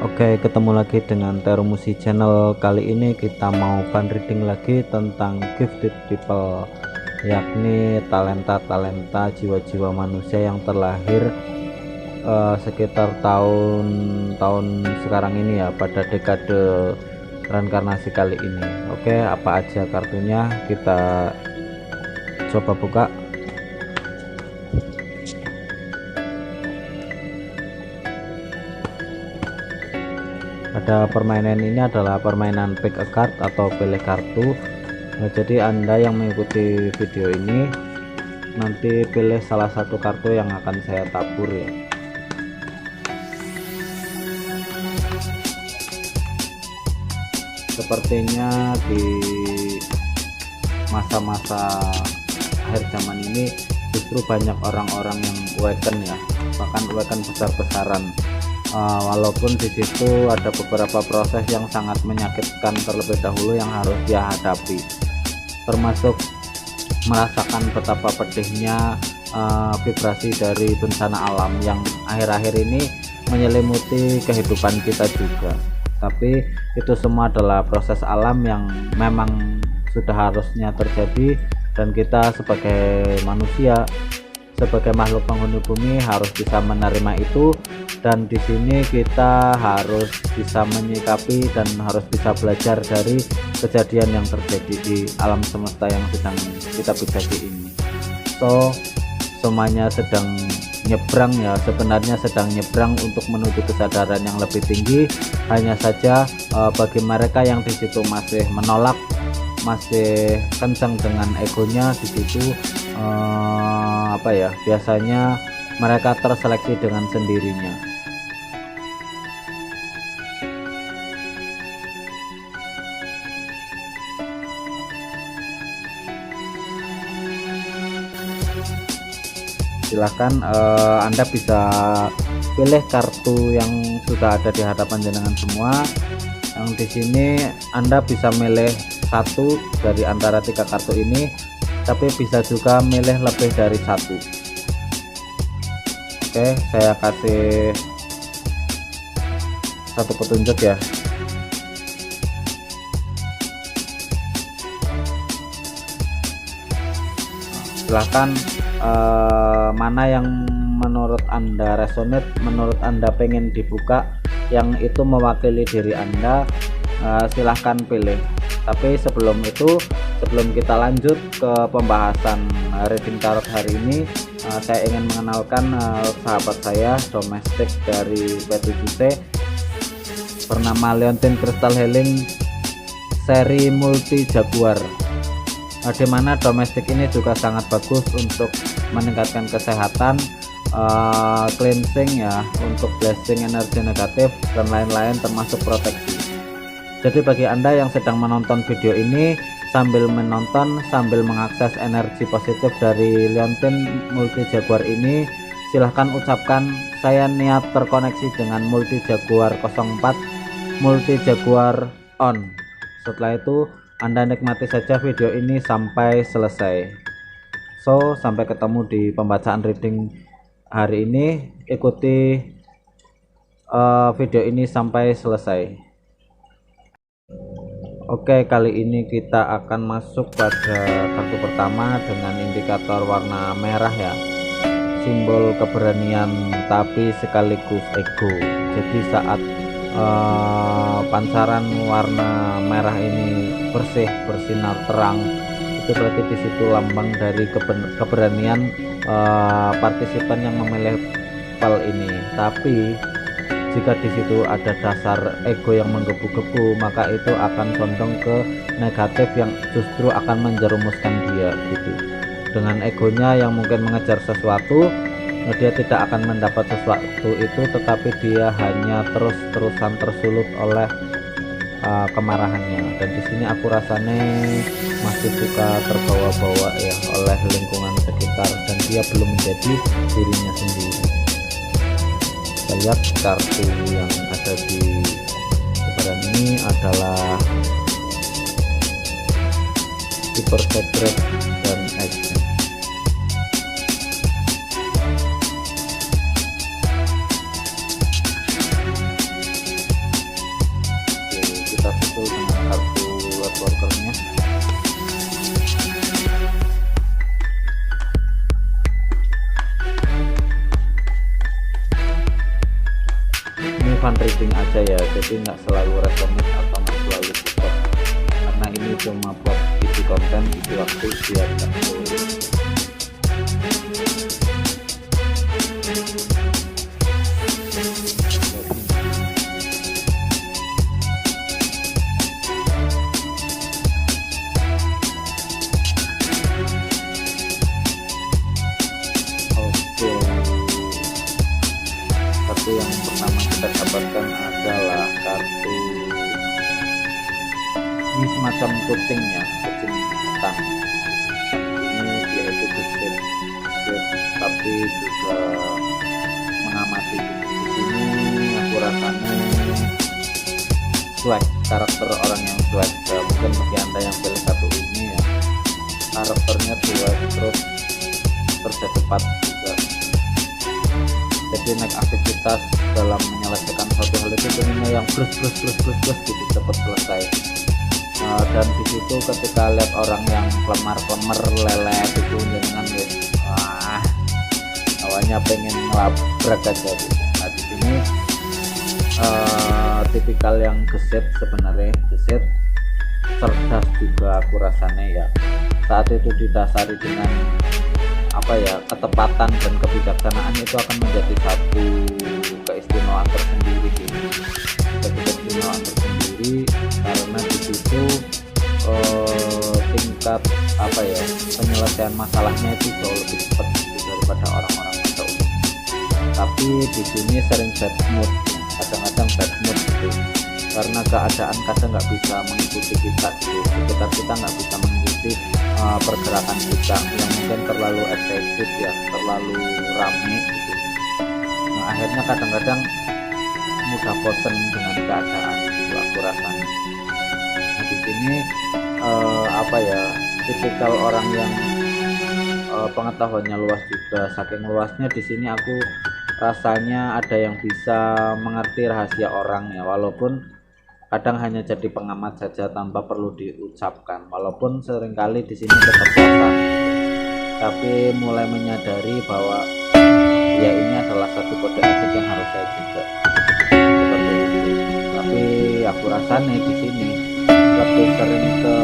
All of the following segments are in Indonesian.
Oke, ketemu lagi dengan Terumusi Channel. Kali ini kita mau fun reading lagi tentang gifted people, yakni talenta-talenta jiwa-jiwa manusia yang terlahir sekitar tahun sekarang ini ya, pada dekade reinkarnasi kali ini. Oke, apa aja kartunya kita coba buka. Pada permainan ini adalah permainan pick a card atau pilih kartu. Jadi Anda yang mengikuti video ini nanti pilih salah satu kartu yang akan saya tabur ya. Sepertinya di masa-masa akhir zaman ini justru banyak orang-orang yang awaken ya, bahkan awaken besar-besaran. Walaupun di situ ada beberapa proses yang sangat menyakitkan terlebih dahulu yang harus dia hadapi, termasuk merasakan betapa pedihnya vibrasi dari bencana alam yang akhir-akhir ini menyelimuti kehidupan kita juga. Tapi itu semua adalah proses alam yang memang sudah harusnya terjadi, dan kita sebagai manusia, sebagai makhluk penghuni bumi harus bisa menerima itu. Dan di sini kita harus bisa menyikapi dan harus bisa belajar dari kejadian yang terjadi di alam semesta yang sedang kita pijakan ini. So semuanya sedang nyebrang ya, sebenarnya sedang nyebrang untuk menuju kesadaran yang lebih tinggi. Hanya saja bagi mereka yang di situ masih menolak, masih kencang dengan egonya di situ, biasanya mereka terseleksi dengan sendirinya. Silahkan Anda bisa pilih kartu yang sudah ada di hadapan jenengan semua. Yang di sini Anda bisa milih satu dari antara 3 kartu ini, tapi bisa juga milih lebih dari satu. Oke, saya kasih satu petunjuk ya. Silahkan mana yang menurut Anda resonate, menurut Anda pengen dibuka, yang itu mewakili diri Anda, silahkan pilih. Tapi sebelum itu, sebelum kita lanjut ke pembahasan reading tarot hari ini, saya ingin mengenalkan sahabat saya domestik dari P7C bernama Leontin Crystal Healing seri multi jaguar, di mana domestik ini juga sangat bagus untuk meningkatkan kesehatan, cleansing ya, untuk blessing energi negatif dan lain-lain, termasuk proteksi. Jadi bagi Anda yang sedang menonton video ini, sambil menonton sambil mengakses energi positif dari Leontin multi jaguar ini, silahkan ucapkan saya niat terkoneksi dengan multi jaguar 04 multi jaguar on. Setelah itu Anda nikmati saja video ini sampai selesai. So, sampai ketemu di pembacaan reading hari ini. Ikuti video ini sampai selesai. Oke, kali ini kita akan masuk pada kartu pertama dengan indikator warna merah ya, simbol keberanian tapi sekaligus ego. Jadi saat pancaran warna merah ini bersih, bersinar terang, itu berarti di situ lambang dari keberanian partisipan yang memilih file ini. Tapi jika di situ ada dasar ego yang menggebu-gebu, maka itu akan condong ke negatif yang justru akan menjerumuskan dia gitu. Dengan egonya yang mungkin mengejar sesuatu, dia tidak akan mendapat sesuatu itu, tetapi dia hanya terus-terusan tersulut oleh kemarahannya. Dan di sini aku rasanya masih suka terbawa-bawa ya oleh lingkungan sekitar, dan dia belum menjadi dirinya sendiri. Kita lihat kartu yang ada di lembaran ini adalah Super Secret dan Action. workernya. Ini fun reading aja ya, jadi nggak selalu resonate atau nggak selalu support, karena ini cuma buat isi konten, isi waktu biar nggak sulit. Oke, kartu yang pertama kita dapatkan adalah kartu ini semacam kucing ya, kucing hitam. Ini dia itu gesit, tapi juga mengamati. Di sini aku rasanya swag, karakter orang yang swag ya, mungkin bagi anda yang pilih kartu ini ya, karakternya swag, terus kerja cepat juga. Jadi naik aktivitas dalam menyelesaikan suatu hal itu pengennya yang plus gitu, cepat selesai. Dan di situ ketika lihat orang yang klemar lelet itu dengan wah, awalnya pengen ngelabrak aja gitu. Nah di sini tipikal yang gesit, sebenarnya gesit, cerdas juga aku rasanya ya. Saat itu didasari dengan apa ya, ketepatan dan kebijaksanaan, itu akan menjadi satu keistimewaan tersendiri gitu. Keistimewaan tersendiri karena di situ tingkat apa ya, penyelesaian masalahnya itu jauh lebih cepat gitu daripada orang-orang pada umumnya. Tapi di sini sering bad mood, kadang-kadang bad mood gitu, karena keadaan kadang nggak bisa mengikuti kita gitu, sekitar kita nggak bisa mengikuti pergerakan kita yang mungkin terlalu excited ya, terlalu rame gitu. Nah akhirnya kadang-kadang mudah bosen dengan keadaan gitu aku rasanya. Nah di sini apa ya, tipikal orang yang pengetahuannya luas juga. Saking luasnya di sini aku rasanya ada yang bisa mengerti rahasia orang ya, walaupun kadang hanya jadi pengamat saja tanpa perlu diucapkan. Walaupun seringkali di sini tetap bosan, tapi mulai menyadari bahwa ya ini adalah satu kode etik yang harus saya jaga seperti itu. Tapi aku rasa nih di sini lebih sering ke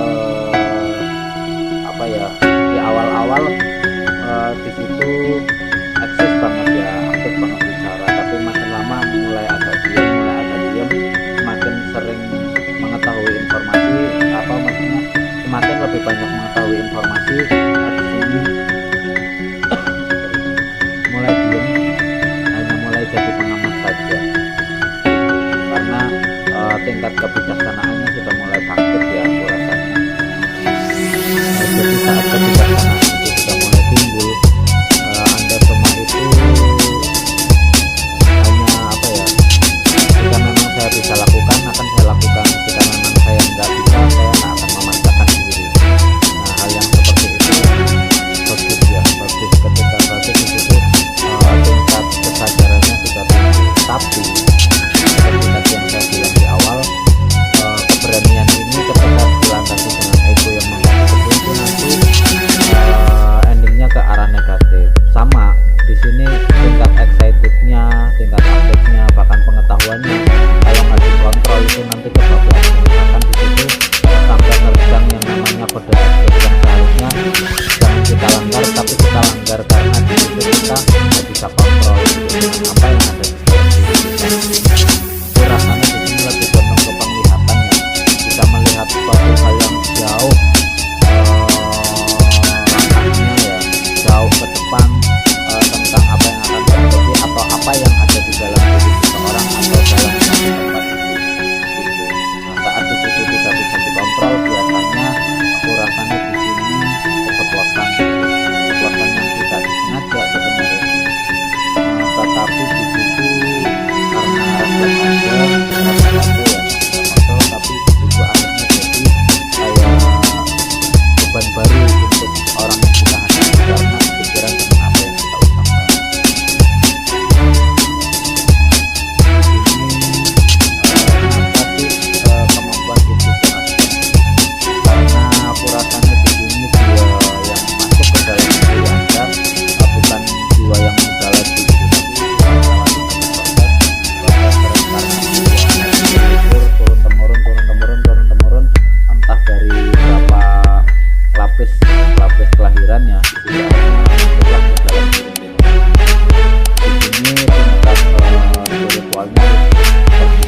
apa ya, di awal-awal di situ eksis banget ya, aktif banget bicara, tapi makin lama mulai agak diam, semakin sering mengetahui informasi, apa maksudnya semakin lebih banyak mengetahui informasi. Nah, di sini mulai diam, hanya mulai jadi pengamat saja, karena tingkat kebijaksanaannya sudah mulai bangkit ya aku rasanya. Jadi saat kebijaksanaan itu sudah mulai timbul, anda semua itu hanya apa ya, jika memang saya bisa lakukan akan saya lakukan, jika memang saya nggak bisa saya nggak akan memaksakan diri. Nah hal yang seperti itu bagus ya, bagus ketika berarti di situ tingkat kesadarannya sudah tinggi. Tapi seperti tadi yang saya bilang di awal,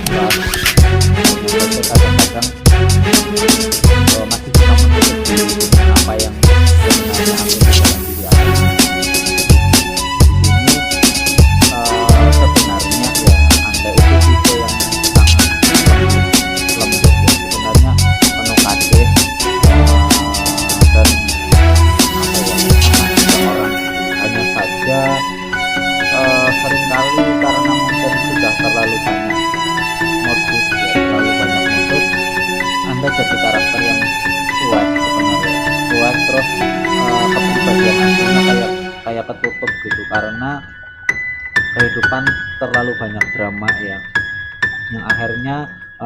keluar. Hanya saja kadang-kadang masih bisa menutupi dengan apa yang sebenarnya ada di dalam diri Anda. Di sini sebenarnya ya Anda itu tipe yang sangat lembut ya, sebenarnya penuh kasih dan apa ya, sangat orang. Hanya saja seringkali karena mungkin sudah terlalu banyak modus ya, terlalu banyak modus, Anda jadi karakter yang cuek sebenarnya, cuek terus kepribadian aslinya kayak ketutup gitu karena kehidupan terlalu banyak drama ya, yang akhirnya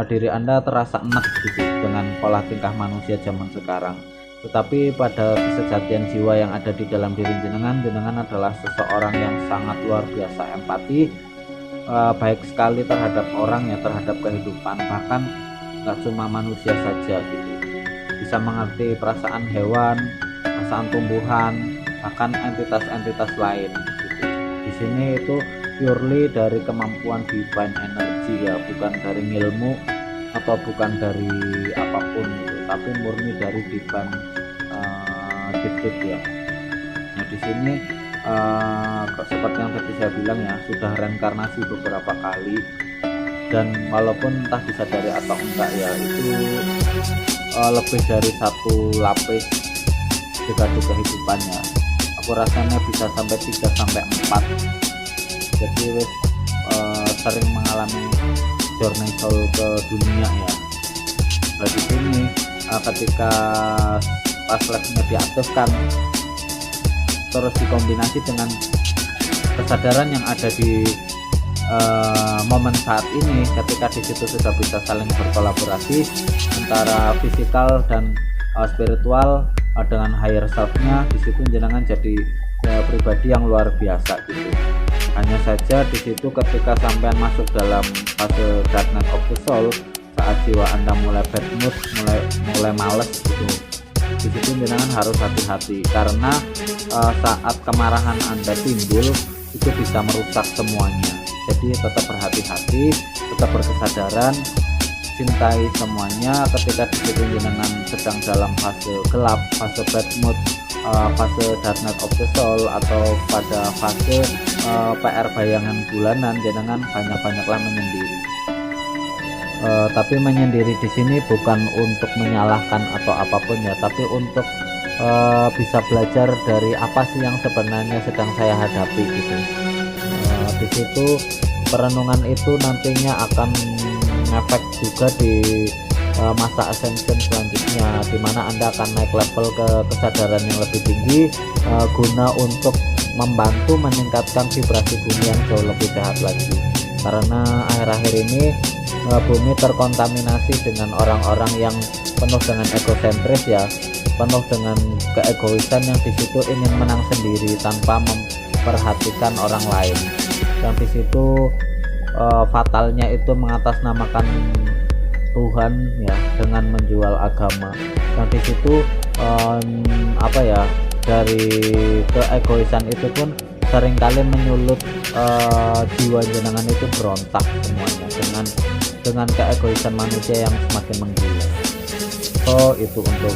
diri Anda terasa enak gitu dengan pola tingkah manusia zaman sekarang. Tetapi pada kesejatian jiwa yang ada di dalam diri jenengan adalah seseorang yang sangat luar biasa empati, baik sekali terhadap orang ya, terhadap kehidupan, bahkan nggak cuma manusia saja gitu, bisa mengerti perasaan hewan, perasaan tumbuhan, bahkan entitas-entitas lain gitu. Di sini itu purely dari kemampuan divine energy ya, bukan dari ilmu atau bukan dari apapun gitu, tapi murni dari divine gifted ya. Nah di sini seperti yang tadi saya bilang ya, sudah reinkarnasi beberapa kali, dan walaupun entah disadari atau enggak ya, itu lebih dari satu lapis dekade kehidupannya. Aku rasanya bisa sampai 3 sampai 4. Jadi sering mengalami journey soul ke dunia ya. Nah di sini ketika pas live-nya diaktifkan terus dikombinasi dengan kesadaran yang ada di momen saat ini, ketika di situ sudah bisa saling berkolaborasi antara fisikal dan spiritual dengan higher self-nya, di situ jenengan jadi pribadi yang luar biasa gitu. Hanya saja di situ ketika sampean masuk dalam fase dark night of the soul, saat jiwa Anda mulai bad mood, mulai males gitu, di situ jenengan harus hati-hati karena saat kemarahan Anda timbul itu bisa merusak semuanya. Jadi tetap berhati-hati, tetap berkesadaran, cintai semuanya. Ketika di situ jenengan sedang dalam fase gelap, fase bad mood, fase dark night of the soul, atau pada fase PR bayangan bulanan, jenengan banyak-banyaklah menyendiri. Tapi menyendiri di sini bukan untuk menyalahkan atau apapun ya, tapi untuk bisa belajar dari apa sih yang sebenarnya sedang saya hadapi gitu. Di situ perenungan itu nantinya akan ngefek juga di masa ascension selanjutnya, dimana Anda akan naik level ke kesadaran yang lebih tinggi guna untuk membantu meningkatkan vibrasi bumi yang jauh lebih sehat lagi. Karena akhir-akhir ini bumi terkontaminasi dengan orang-orang yang penuh dengan egosentris ya, penuh dengan keegoisan yang di situ ingin menang sendiri tanpa memperhatikan orang lain. Yang di situ fatalnya itu mengatasnamakan Tuhan ya dengan menjual agama. Yang di situ apa ya, dari keegoisan itu pun seringkali menyulut jiwa jenengan itu berontak semuanya dengan keegoisan manusia yang semakin menggila. So itu untuk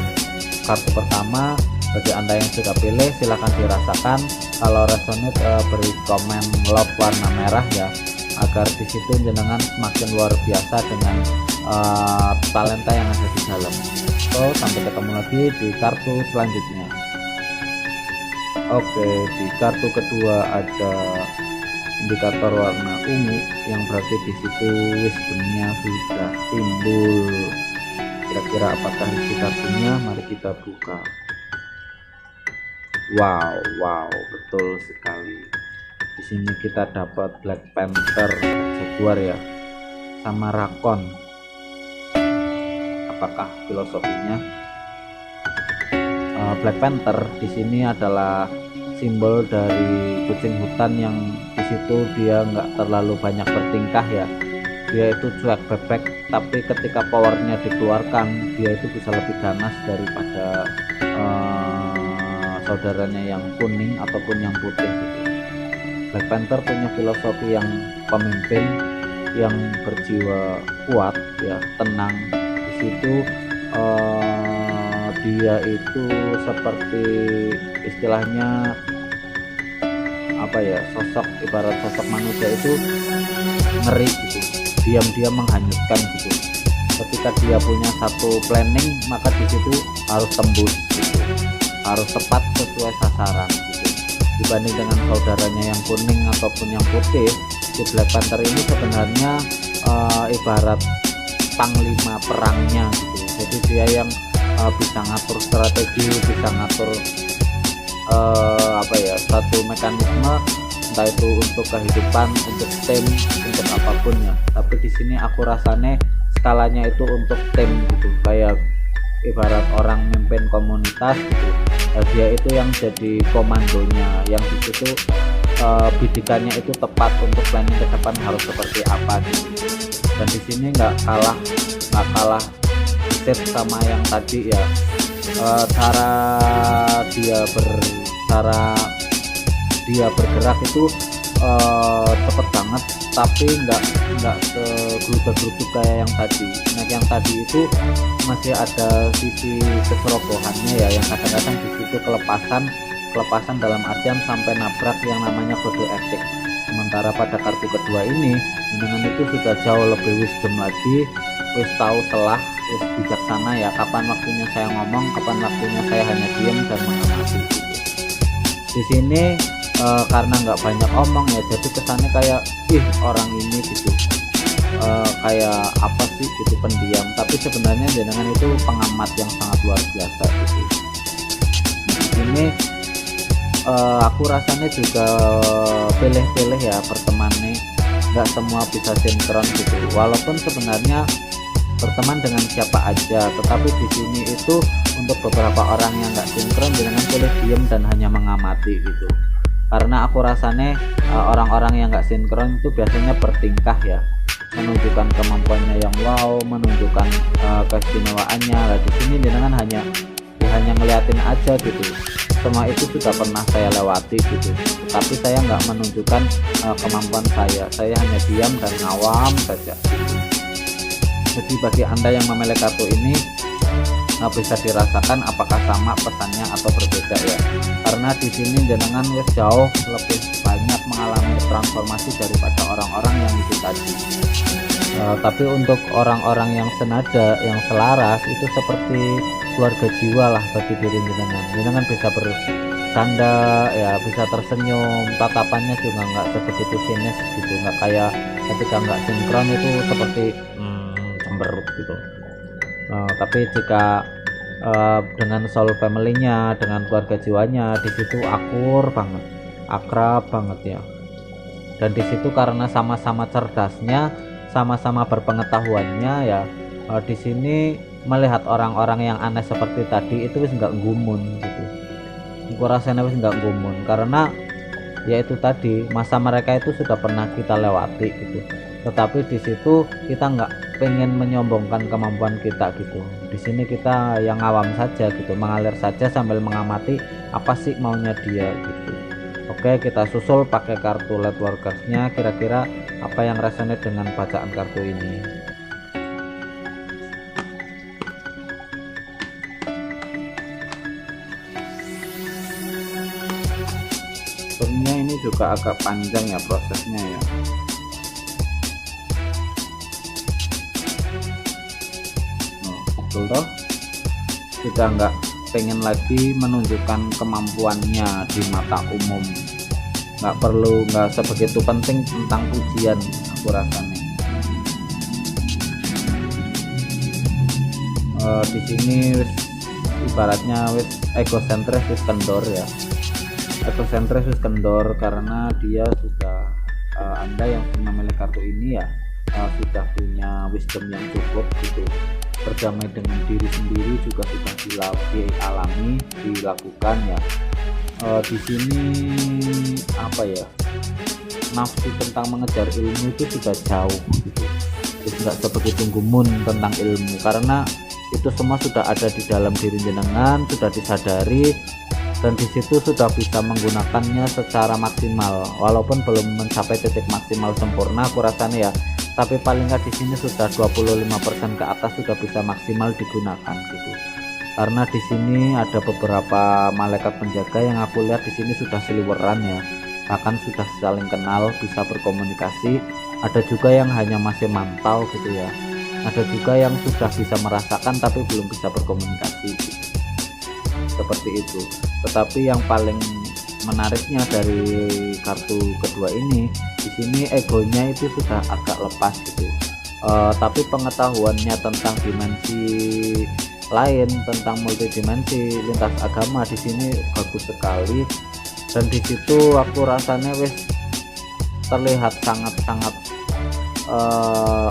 kartu pertama. Bagi Anda yang sudah pilih, silahkan dirasakan. Kalau resonate beri komen love warna merah ya, agar di situ jenengan semakin luar biasa dengan talenta yang ada di dalam. So sampai ketemu lagi di kartu selanjutnya. Oke, di kartu kedua ada indikator warna ungu, yang berarti di situ wisdomnya sudah timbul. Kira-kira apakah isi kartunya? Mari kita buka. Wow, betul sekali. Di sini kita dapat Black Panther, Jaguar ya, sama Rakon. Apakah filosofinya? Black Panther di sini adalah simbol dari kucing hutan yang di situ dia nggak terlalu banyak bertingkah ya. Dia itu cuek bebek, tapi ketika powernya dikeluarkan, dia itu bisa lebih ganas daripada saudaranya yang kuning ataupun yang putih gitu. Black Panther punya filosofi yang pemimpin, yang berjiwa kuat ya, tenang. Di situ dia itu seperti istilahnya apa ya, ibarat sosok manusia itu ngeri gitu, diam-diam menghanyutkan gitu. Ketika dia punya satu planning, maka di situ harus tembus gitu, harus tepat sesuai sasaran gitu. Dibanding dengan saudaranya yang kuning ataupun yang putih, si Black Panther ini sebenarnya ibarat panglima perangnya gitu. Jadi dia yang bisa ngatur strategi, bisa ngatur apa ya, satu mekanisme, entah itu untuk kehidupan, untuk tim, untuk apapun ya. Tapi di sini aku rasanya skalanya itu untuk tim gitu, kayak ibarat orang mimpin komunitas gitu. Dia itu yang jadi komandonya, yang di situ bidikannya itu tepat untuk planning ke depan harus seperti apa gitu. Dan di sini nggak kalah set sama yang tadi ya. Cara dia bergerak itu cepet banget, tapi nggak segerutu kayak yang tadi. Nah, yang tadi itu masih ada sisi keserobohannya ya, yang kadang-kadang di situ kelepasan dalam artian sampai nabrak yang namanya kode etik. Sementara pada kartu kedua ini dengan itu sudah jauh lebih wisdom lagi, wis tahu selah, wis bijaksana ya, kapan waktunya saya ngomong, kapan waktunya saya hanya diam dan mengamati gitu. Di sini karena nggak banyak omong ya, jadi kesannya kayak orang ini gitu, kayak apa sih gitu, pendiam, tapi sebenarnya jenengan itu pengamat yang sangat luar biasa gitu. Di sini aku rasanya juga pilih-pilih ya pertemannya, nggak semua bisa sinkron gitu, walaupun sebenarnya berteman dengan siapa aja, tetapi di sini itu untuk beberapa orang yang nggak sinkron dengan pilih diem dan hanya mengamati gitu. Karena aku rasanya orang-orang yang nggak sinkron itu biasanya bertingkah ya, menunjukkan kemampuannya yang wow, menunjukkan keistimewaannya. Nah, di sini dengan hanya ngeliatin aja gitu. Semua itu sudah pernah saya lewati gitu, tapi saya nggak menunjukkan kemampuan saya hanya diam dan ngawam saja gitu. Jadi bagi Anda yang memiliki kartu ini bisa dirasakan apakah sama pesannya atau berbeda ya, karena di sini jenengan wes jauh lebih banyak mengalami transformasi daripada orang-orang yang itu tadi. Tapi untuk orang-orang yang senada, yang selaras, itu seperti keluarga jiwa lah bagi diri jenengan bisa bercanda ya, bisa tersenyum, tatapannya juga nggak sebegitu sinis gitu, nggak kayak ketika nggak sinkron itu seperti cemberut gitu. Tapi jika dengan soul family-nya, dengan keluarga jiwanya, di situ akrab banget ya. Dan di situ karena sama-sama cerdasnya, sama-sama berpengetahuannya ya, di sini melihat orang-orang yang aneh seperti tadi itu wis nggak gumun gitu. Aku rasanya wis nggak gumun karena ya itu tadi, masa mereka itu sudah pernah kita lewati gitu. Tetapi di situ kita nggak pengen menyombongkan kemampuan kita gitu. Di sini kita yang awam saja gitu, mengalir saja sambil mengamati apa sih maunya dia gitu. Oke, kita susul pakai kartu Light Workers-nya, kira-kira apa yang resonate dengan bacaan kartu ini. Sebenarnya ini juga agak panjang ya prosesnya ya. Toh sudah nggak pengen lagi menunjukkan kemampuannya di mata umum, nggak sebegitu penting tentang ujian aku rasanya. Di sini ibaratnya egosentris kendor ya, egosentris kendor karena dia sudah Anda yang memilih kartu ini ya sudah punya wisdom yang cukup gitu. Berdamai dengan diri sendiri juga sudah dilakukan ya. Di sini apa ya, nafsu tentang mengejar ilmu itu sudah jauh gitu. Jadi nggak sebegitu gumun tentang ilmu karena itu semua sudah ada di dalam diri jenengan, sudah disadari, dan di situ sudah bisa menggunakannya secara maksimal. Walaupun belum mencapai titik maksimal sempurna, aku rasanya ya tapi paling nggak di sini sudah 25% ke atas sudah bisa maksimal digunakan gitu. Karena di sini ada beberapa malaikat penjaga yang aku lihat di sini sudah seliweran ya, bahkan sudah saling kenal, bisa berkomunikasi. Ada juga yang hanya masih mantau gitu ya, ada juga yang sudah bisa merasakan tapi belum bisa berkomunikasi gitu. Seperti itu. Tetapi yang paling menariknya dari kartu kedua ini, di sini egonya itu sudah agak lepas gitu. Tapi pengetahuannya tentang dimensi lain, tentang multidimensi, lintas agama di sini bagus sekali. Dan di situ aku rasanya wis terlihat sangat-sangat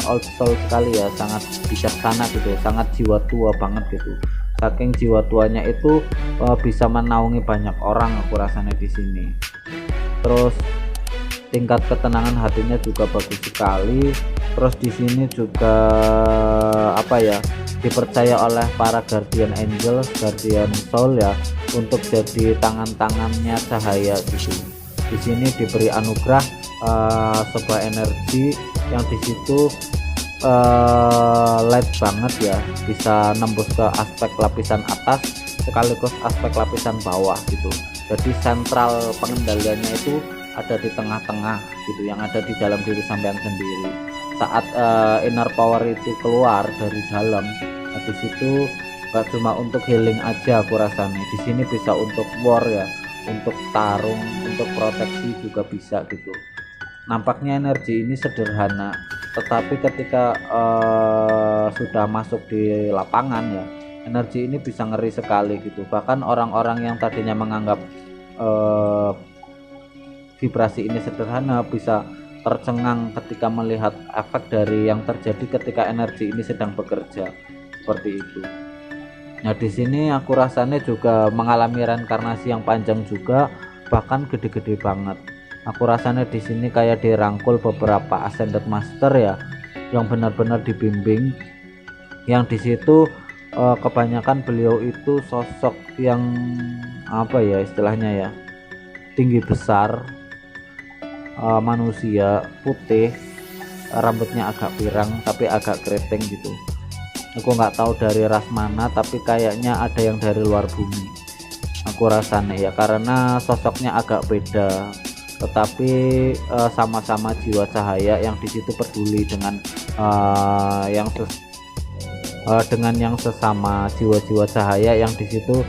old soul sekali ya, sangat bijaksana gitu, sangat jiwa tua banget gitu. Saking jiwa tuanya itu bisa menaungi banyak orang aku rasanya di sini. Terus tingkat ketenangan hatinya juga bagus sekali. Terus di sini juga apa ya, dipercaya oleh para guardian angel, guardian soul ya, untuk jadi tangan-tangannya cahaya gitu. Di sini diberi anugerah sebuah energi yang di situ light banget ya, bisa nembus ke aspek lapisan atas sekaligus aspek lapisan bawah gitu. Jadi sentral pengendaliannya itu ada di tengah-tengah gitu, yang ada di dalam diri sampean sendiri. Saat inner power itu keluar dari dalam, nah di situ gak cuma untuk healing aja aku rasanya, di sini bisa untuk war ya, untuk tarung, untuk proteksi juga bisa gitu. Nampaknya energi ini sederhana, tetapi ketika sudah masuk di lapangan ya, energi ini bisa ngeri sekali gitu. Bahkan orang-orang yang tadinya menganggap vibrasi ini sederhana bisa tercengang ketika melihat efek dari yang terjadi ketika energi ini sedang bekerja seperti itu. Nah di sini aku rasanya juga mengalami reinkarnasi yang panjang juga, bahkan gede-gede banget. Aku rasanya di sini kayak dirangkul beberapa ascended master ya, yang benar-benar dibimbing. Yang di situ kebanyakan beliau itu sosok yang apa ya istilahnya ya, tinggi besar, manusia putih, rambutnya agak pirang tapi agak keriting gitu. Aku nggak tahu dari ras mana, tapi kayaknya ada yang dari luar bumi aku rasanya ya, karena sosoknya agak beda. Tetapi sama-sama jiwa cahaya yang di situ peduli dengan yang sesama jiwa-jiwa cahaya yang di situ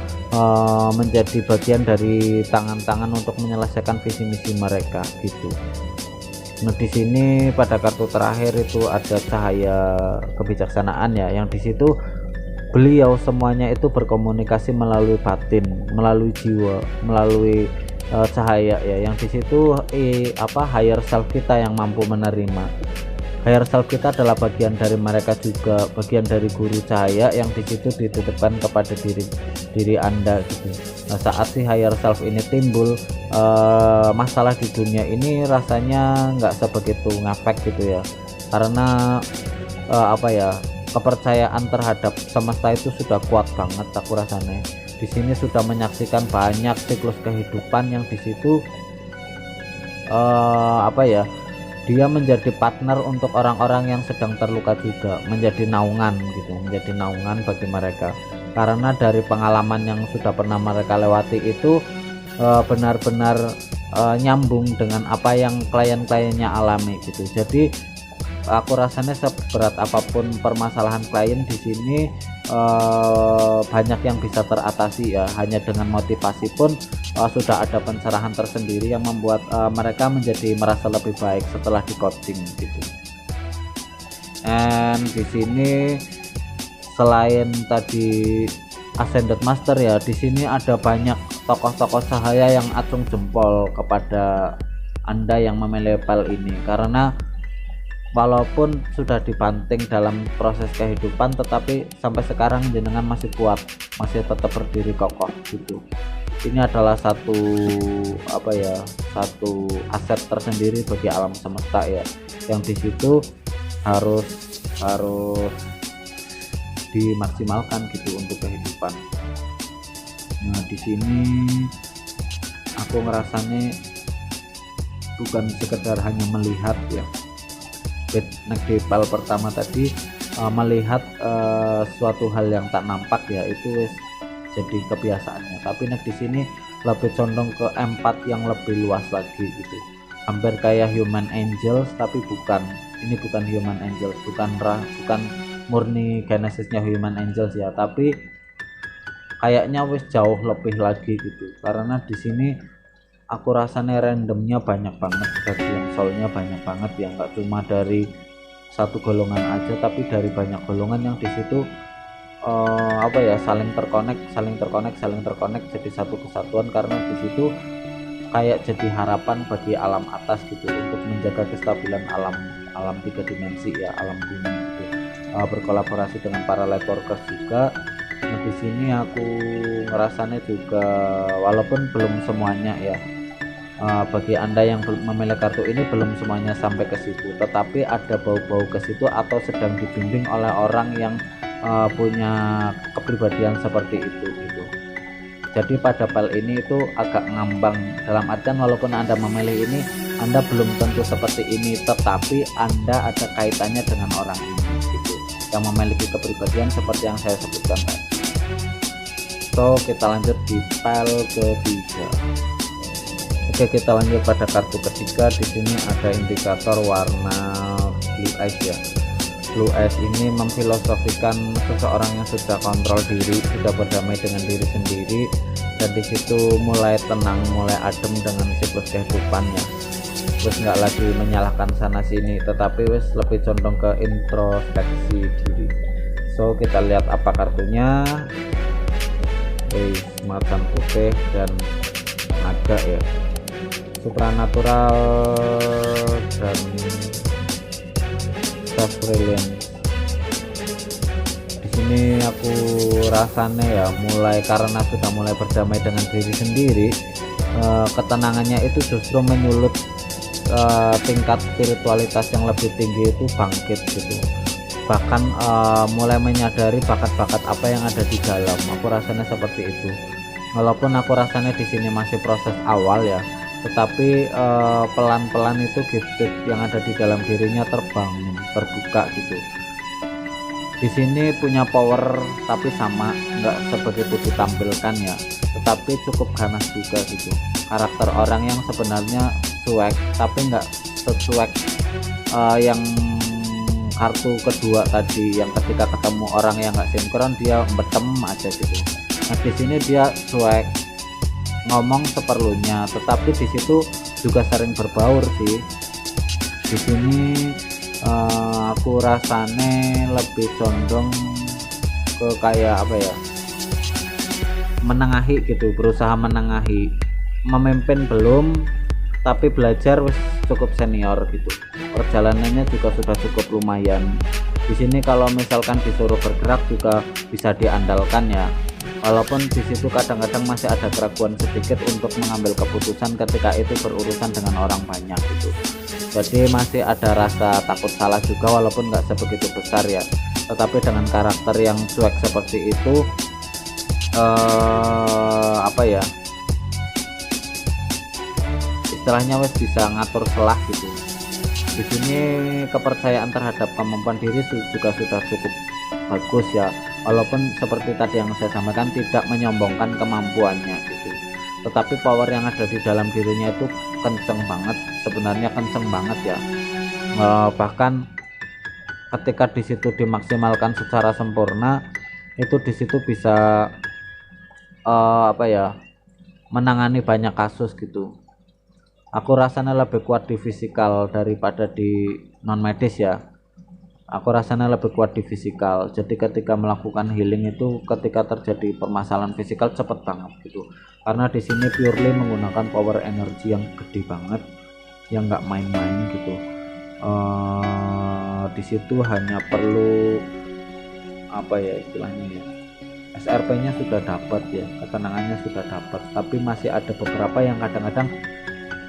menjadi bagian dari tangan-tangan untuk menyelesaikan visi misi mereka gitu. Nah di sini pada kartu terakhir itu ada cahaya kebijaksanaan ya, yang di situ beliau semuanya itu berkomunikasi melalui batin, melalui jiwa, melalui cahaya ya, yang di situ higher self kita yang mampu menerima. Higher self kita adalah bagian dari mereka juga, bagian dari guru cahaya yang di situ dititipkan kepada diri Anda gitu. Nah saat si higher self ini timbul, masalah di dunia ini rasanya nggak sebegitu ngefek gitu ya, karena kepercayaan terhadap semesta itu sudah kuat banget aku rasanya. Di sini sudah menyaksikan banyak siklus kehidupan yang di situ dia menjadi partner untuk orang-orang yang sedang terluka juga, menjadi naungan gitu, menjadi naungan bagi mereka. Karena dari pengalaman yang sudah pernah mereka lewati itu benar-benar nyambung dengan apa yang klien-kliennya alami gitu. Jadi aku rasanya seberat apapun permasalahan klien di sini banyak yang bisa teratasi ya, hanya dengan motivasi pun sudah ada pencerahan tersendiri yang membuat mereka menjadi merasa lebih baik setelah di coaching gitu. And di sini selain tadi ascended master ya, di sini ada banyak tokoh-tokoh cahaya yang acung jempol kepada Anda yang memilih file ini, karena walaupun sudah dibanting dalam proses kehidupan, tetapi sampai sekarang jenengan masih kuat, masih tetap berdiri kokoh gitu. Ini adalah satu aset tersendiri bagi alam semesta ya, yang di situ harus dimaksimalkan gitu untuk kehidupan. Nah di sini aku ngerasanya bukan sekedar hanya melihat ya, nek di pel pertama tadi melihat suatu hal yang tak nampak ya, itu wis jadi kebiasaannya. Tapi nek di sini lebih condong ke empat yang lebih luas lagi gitu, hampir kayak human angels tapi bukan. Ini bukan human angels, bukan murni genesisnya human angels ya, tapi kayaknya wis jauh lebih lagi gitu. Karena di sini aku rasanya randomnya banyak banget, bagian soulnya banyak banget ya, nggak cuma dari satu golongan aja tapi dari banyak golongan yang di situ apa ya, saling terkonek jadi satu kesatuan. Karena di situ kayak jadi harapan bagi alam atas gitu untuk menjaga kestabilan alam tiga dimensi ya, alam bumi gitu. Berkolaborasi dengan para light workers juga. Nah, di sini aku ngerasanya juga, walaupun belum semuanya ya, bagi Anda yang memilih kartu ini belum semuanya sampai ke situ, tetapi ada bau-bau ke situ atau sedang dibimbing oleh orang yang punya kepribadian seperti itu gitu. Jadi pada pel ini itu agak ngambang, dalam artian walaupun Anda memilih ini, Anda belum tentu seperti ini, tetapi Anda ada kaitannya dengan orang ini gitu, yang memiliki kepribadian seperti yang saya sebutkan tadi. So kita lanjut di pel ketiga. Oke, kita lanjut pada kartu ketiga. Di sini ada indikator warna blue eyes ya. Blue eyes ini memfilosofikan seseorang yang sudah kontrol diri, sudah berdamai dengan diri sendiri, dan di situ mulai tenang, mulai adem dengan siklus kehidupannya. Terus nggak lagi menyalahkan sana sini, tetapi wes lebih condong ke introspeksi diri. So kita lihat apa kartunya. Macan putih dan naga ya, supranatural dan brilliant. Di sini aku rasanya ya mulai, karena sudah mulai berdamai dengan diri sendiri, ketenangannya itu justru menyulut tingkat spiritualitas yang lebih tinggi itu bangkit gitu. Bahkan mulai menyadari bakat-bakat apa yang ada di dalam. Aku rasanya seperti itu. Walaupun aku rasanya di sini masih proses awal ya, tetapi pelan-pelan itu gifted yang ada di dalam dirinya terbangun, terbuka gitu. Di sini punya power tapi sama, nggak sebegitu ditampilkan ya, tetapi cukup ganas juga gitu. Karakter orang yang sebenarnya cuek, tapi nggak secuek yang kartu kedua tadi, yang ketika ketemu orang yang nggak sinkron dia betem aja gitu. Nah di sini dia cuek, ngomong seperlunya, tetapi di situ juga sering berbaur sih. Di sini aku rasane lebih condong ke kayak apa ya, menengahi gitu, berusaha menengahi, memimpin belum, tapi belajar wis cukup senior gitu. Perjalanannya juga sudah cukup lumayan. Di sini kalau misalkan disuruh bergerak juga bisa diandalkan ya. Walaupun di situ kadang-kadang masih ada keraguan sedikit untuk mengambil keputusan ketika itu berurusan dengan orang banyak gitu. Jadi masih ada rasa takut salah juga, walaupun nggak sebegitu besar ya. Tetapi dengan karakter yang cuek seperti itu, apa ya, istilahnya wes bisa ngatur celah gitu. Di sini kepercayaan terhadap kemampuan diri juga sudah cukup bagus ya, walaupun seperti tadi yang saya sampaikan tidak menyombongkan kemampuannya gitu, tetapi power yang ada di dalam dirinya itu kenceng banget, sebenarnya kenceng banget ya. Bahkan ketika di situ dimaksimalkan secara sempurna, itu di situ bisa apa ya, menangani banyak kasus gitu. Aku rasanya lebih kuat di fisikal daripada di non medis ya. Aku rasanya lebih kuat di fisikal. Jadi ketika melakukan healing itu, ketika terjadi permasalahan fisikal cepet banget gitu. Karena di sini purely menggunakan power energi yang gede banget, yang nggak main-main gitu. Di situ hanya perlu apa ya istilahnya ya, SRP-nya sudah dapat ya, ketenangannya sudah dapat, tapi masih ada beberapa yang kadang-kadang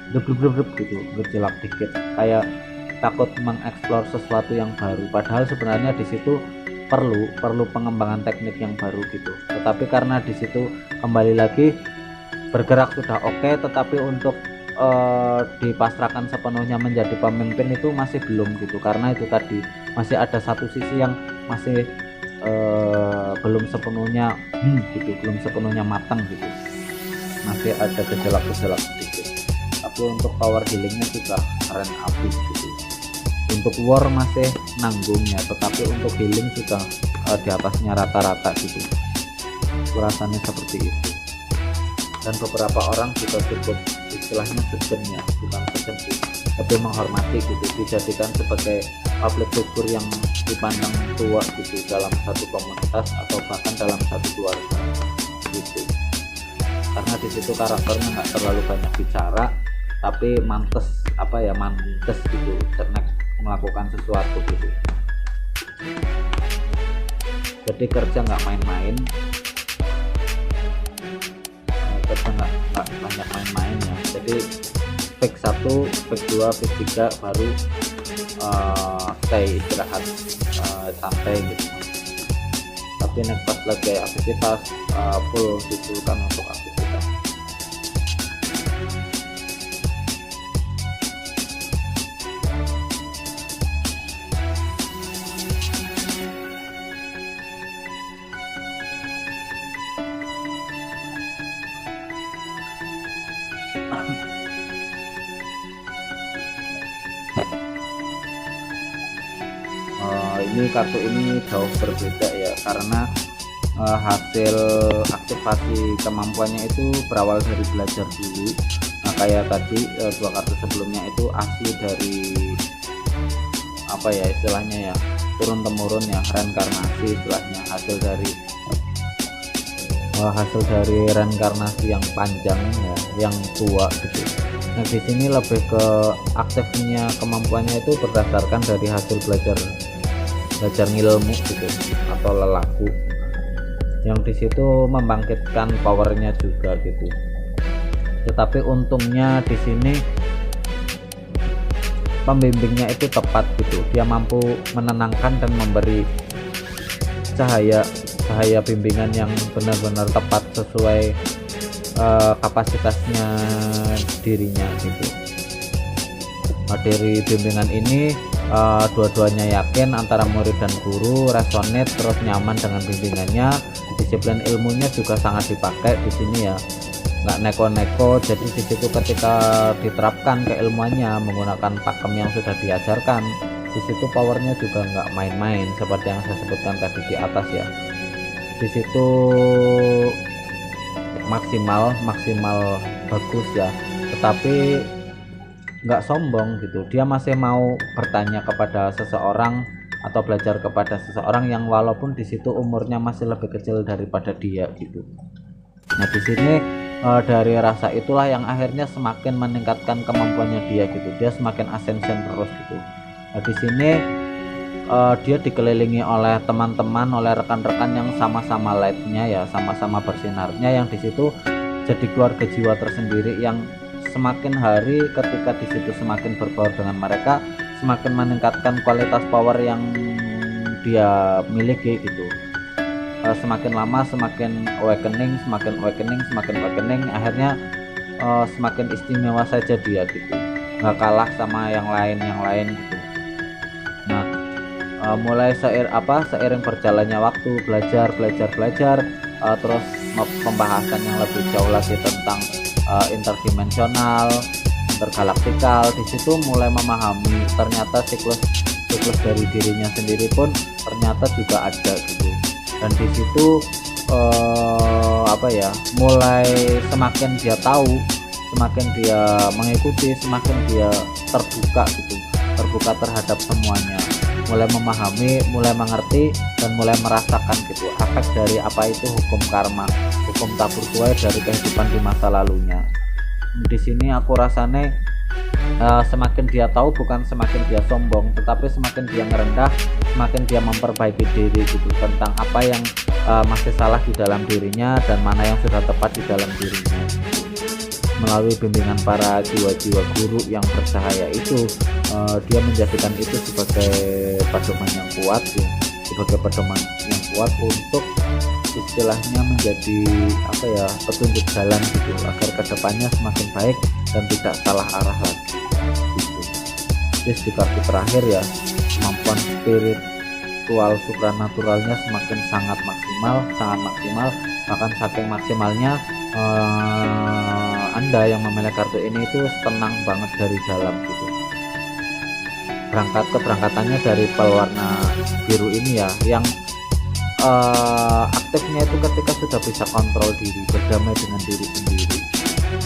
gitu, berjelak dikit, kayak takut mengeksplor sesuatu yang baru, padahal sebenarnya di situ perlu pengembangan teknik yang baru gitu. Tetapi karena di situ kembali lagi bergerak sudah oke, tetapi untuk dipasrahkan sepenuhnya menjadi pemimpin itu masih belum gitu, karena itu tadi masih ada satu sisi yang masih belum sepenuhnya gitu, belum sepenuhnya matang gitu, masih ada gejolak-gejolak sedikit. Tapi untuk power healingnya sudah keren abis gitu. Untuk war masih nanggungnya, tetapi untuk healing sudah di atasnya rata-rata gitu, rasanya seperti itu. Dan beberapa orang juga cukup istilahnya sejen ya, bukan sejen sih, lebih menghormati gitu, dijadikan sebagai public figure yang dipandang tua gitu dalam satu komunitas atau bahkan dalam satu keluarga gitu, karena di situ karakternya nggak terlalu banyak bicara tapi mantes gitu, cernek melakukan sesuatu gitu. Jadi kerja nggak main-main, kerja nggak banyak main-main ya. Jadi pick 1, pick 2, pick 3 baru stay istirahat santai gitu. Tapi next pas lagi aktivitas full disuruhkan untuk aktivitas. Ini kartu ini jauh berbeda ya, karena hasil aktivasi kemampuannya itu berawal dari belajar dulu. Nah kayak tadi 2 kartu sebelumnya itu asli dari apa ya istilahnya ya, turun temurun ya, reinkarnasi istilahnya, hasil dari reinkarnasi yang panjang ya, yang tua gitu. Nah di sini lebih ke aktifnya kemampuannya itu berdasarkan dari hasil belajar ngilmu gitu, atau lelaku yang disitu membangkitkan powernya juga gitu. Tetapi untungnya di sini pembimbingnya itu tepat gitu, dia mampu menenangkan dan memberi cahaya bimbingan yang benar-benar tepat sesuai kapasitasnya dirinya gitu. Materi bimbingan ini dua-duanya yakin antara murid dan guru, resonate terus nyaman dengan bimbingannya. Disiplin ilmunya juga sangat dipakai di sini ya, nggak neko-neko. Jadi di situ ketika diterapkan keilmuannya menggunakan pakem yang sudah diajarkan, di situ powernya juga nggak main-main seperti yang saya sebutkan tadi di atas ya. Di situ maksimal bagus ya, tetapi nggak sombong gitu. Dia masih mau bertanya kepada seseorang atau belajar kepada seseorang yang walaupun di situ umurnya masih lebih kecil daripada dia gitu. Nah di sini dari rasa itulah yang akhirnya semakin meningkatkan kemampuannya dia gitu. Dia semakin ascension terus gitu. Nah di sini dia dikelilingi oleh teman-teman, oleh rekan-rekan yang sama-sama lightnya ya, sama-sama bersinarnya, yang di situ jadi keluarga jiwa tersendiri yang semakin hari ketika di situ semakin berbaur dengan mereka, semakin meningkatkan kualitas power yang dia miliki gitu. Semakin lama semakin awakening, akhirnya semakin istimewa saja dia gitu, nggak kalah sama yang lain gitu. Nah mulai seiring berjalannya waktu, belajar terus pembahasan yang lebih jauh lagi tentang interdimensional, intergalaktikal, di situ mulai memahami ternyata siklus dari dirinya sendiri pun ternyata juga ada gitu. Dan di situ mulai semakin dia tahu, semakin dia mengikuti, semakin dia terbuka gitu, terbuka terhadap semuanya, mulai memahami, mulai mengerti, dan mulai merasakan gitu efek dari apa itu hukum karma, hukum tabur tuai dari kehidupan di masa lalunya. Di sini aku rasanya semakin dia tahu bukan semakin dia sombong, tetapi semakin dia ngerendah, semakin dia memperbaiki diri gitu, tentang apa yang masih salah di dalam dirinya dan mana yang sudah tepat di dalam dirinya. Melalui bimbingan para jiwa-jiwa guru yang bercahaya itu, dia menjadikan itu sebagai pedoman yang kuat ya, sebagai pedoman yang kuat untuk istilahnya menjadi petunjuk jalan gitu, agar kedepannya semakin baik dan tidak salah arah lagi gitu. Terus di kartu terakhir ya, kemampuan spiritual supranaturalnya semakin sangat maksimal, bahkan saking maksimalnya Anda yang memilih kartu ini itu tenang banget dari dalam gitu. Keberangkatannya dari pewarna biru ini ya, yang aktifnya itu ketika sudah bisa kontrol diri, berdamai dengan diri sendiri,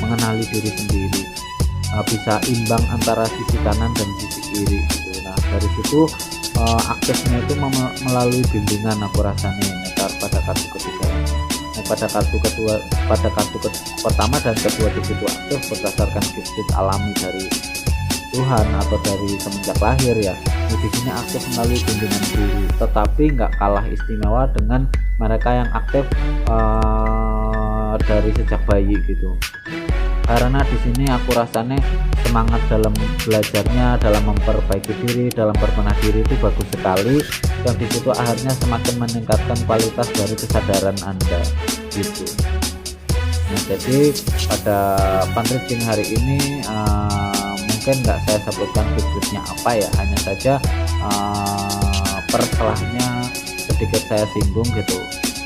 mengenali diri sendiri, bisa imbang antara sisi kanan dan sisi kiri gitu. Nah dari situ aktifnya itu melalui bimbingan aku rasanya pada kartu ketiga. Nah, pada kartu pertama dan kedua di situ aktif berdasarkan gift alami dari Tuhan atau dari semenjak lahir ya. Di sini aktif melalui bimbingan guru, tetapi nggak kalah istimewa dengan mereka yang aktif dari sejak bayi gitu. Karena di sini aku rasanya semangat dalam belajarnya, dalam memperbaiki diri, dalam berbenah diri itu bagus sekali, dan di situ akhirnya semakin meningkatkan kualitas dari kesadaran Anda gitu. Nah jadi pada fun reading hari ini mungkin nggak saya sebutkan fiturnya apa ya, hanya saja per selahnya sedikit saya singgung gitu.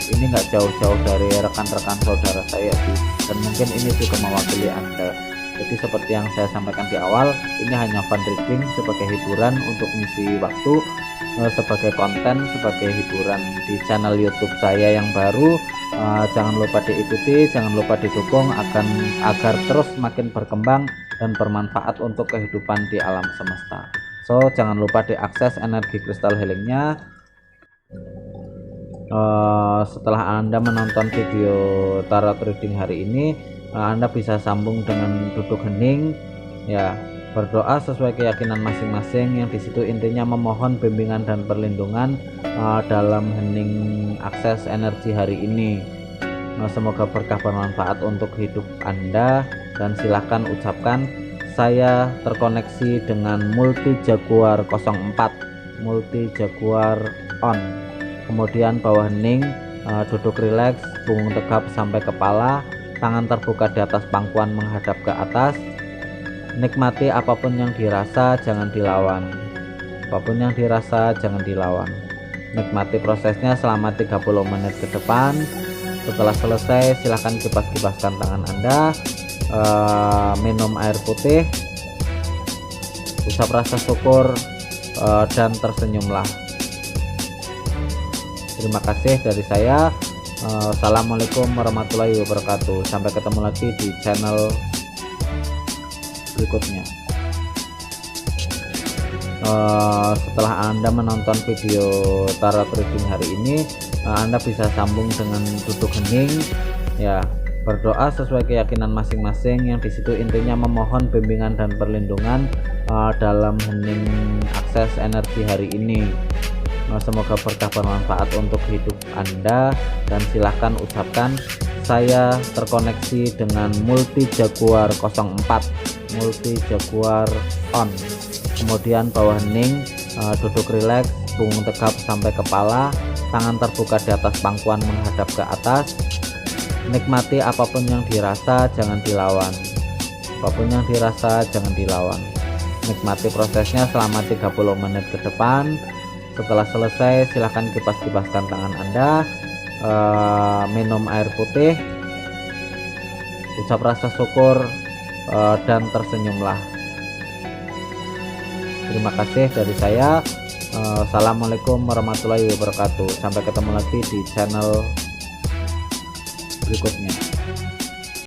Ini nggak jauh-jauh dari rekan-rekan saudara saya sih, dan mungkin ini juga mewakili Anda. Jadi seperti yang saya sampaikan di awal, ini hanya fun reading sebagai hiburan untuk ngisi waktu, sebagai konten, sebagai hiburan di channel YouTube saya yang baru. Jangan lupa diikuti, jangan lupa didukung agar terus makin berkembang dan bermanfaat untuk kehidupan di alam semesta. So jangan lupa diakses energi kristal healingnya. Setelah Anda menonton video tarot reading hari ini, Anda bisa sambung dengan duduk hening ya, berdoa sesuai keyakinan masing-masing, yang disitu intinya memohon bimbingan dan perlindungan dalam hening akses energi hari ini. Semoga berkah bermanfaat untuk hidup Anda, dan silahkan ucapkan saya terkoneksi dengan Multi Jaguar 04, Multi Jaguar on. Kemudian bawah hening, duduk rileks, punggung tegap sampai kepala, tangan terbuka di atas pangkuan menghadap ke atas. Nikmati apapun yang dirasa, jangan dilawan. Apapun yang dirasa, jangan dilawan. Nikmati prosesnya selama 30 menit ke depan. Setelah selesai, silahkan kipas-kipaskan tangan Anda, minum air putih, usap rasa syukur, dan tersenyumlah. Terima kasih dari saya. Assalamualaikum warahmatullahi wabarakatuh. Sampai ketemu lagi di channel berikutnya. Setelah Anda menonton video tarot reading hari ini, Anda bisa sambung dengan duduk hening ya, berdoa sesuai keyakinan masing-masing, yang disitu intinya memohon bimbingan dan perlindungan dalam hening akses energi hari ini. Semoga berkah bermanfaat untuk hidup Anda, dan silahkan ucapkan saya terkoneksi dengan Multi Jaguar 04, Multi Jaguar on. Kemudian bawah hening, duduk rileks, punggung tegap sampai kepala, tangan terbuka di atas pangkuan menghadap ke atas. Nikmati apapun yang dirasa, jangan dilawan. Apapun yang dirasa, jangan dilawan. Nikmati prosesnya selama 30 menit ke depan. Setelah selesai, silahkan kipas-kipaskan tangan Anda, minum air putih, ucap rasa syukur, dan tersenyumlah. Terima kasih dari saya. Assalamualaikum warahmatullahi wabarakatuh. Sampai ketemu lagi di channel berikutnya.